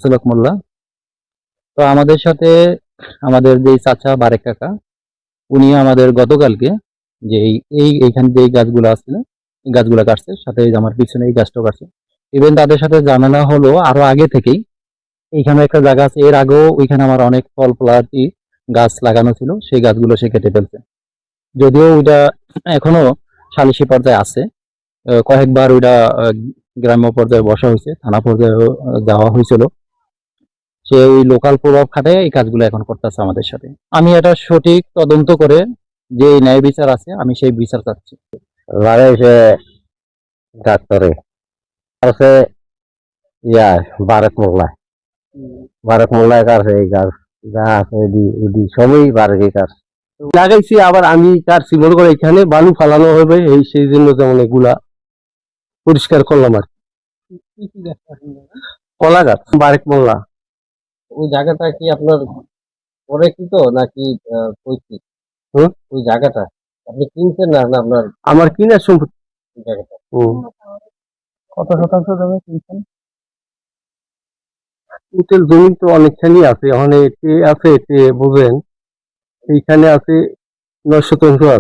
সুলক মোল্লা। তো আমাদের সাথে আমাদের যে চাচা বারেক কাকা, উনি আমাদের গতকালকে যে এইখানে যে গাছগুলো আছে, এই গাছগুলো কাটছে, সাথে এই যে আমার পিছনে এই গাছটাও কাটছে। ইভেন তাদের সাথে জানানো হলো আরো আগে থেকেই। এইখানে একটা জায়গা আছে, এর আগেও ওইখানে আমার অনেক ফল ফলাদি গাছ লাগানো ছিল, সেই গাছগুলো সে কেটে ফেলছে। যদিও ওইটা এখনো সালিশি পর্যায়ে আছে। কয়েকবার ওইটা গ্রাম্য পর্যায়ে বসা হয়েছে, থানা পর্যায়ে যাওয়া হয়েছিল। সে ওই লোকাল প্রভাব খাটায় এই কাজগুলো এখন করতেছে আমাদের সাথে। আমি এটা সঠিক তদন্ত করে যে ন্যায় বিচার আছে, আমি সেই বিচার চাচ্ছি। লাগাইছে ডাক্তারে আছে ইয়া বারেক মোল্লায় কাছে এই গাছ যা আছে এদি সবই বারেকই গাছ লাগাইছি। আবার আমি কাটছি মনে করে এখানে বালু ফালানো হবে, এই সেই জন্য যেমন এগুলা পরিষ্কার করলাম আর কলা গাছ বারেক মোল্লা। ওই জায়গাটা কি আপনার পরিচিত নাকি পৈতৃক? হুম? ওই জায়গাটা আপনি কিনছেন না না আপনার আমার কিনা সম্পত্তি। ওই জায়গাটা? কত শতাংশ জমি কিনছেন? উটের জমি তো অনেকখানি আছে, ওখানে এতে আছে, এতে বুঝেন এইখানে আছে 9 শতাংশ আছে।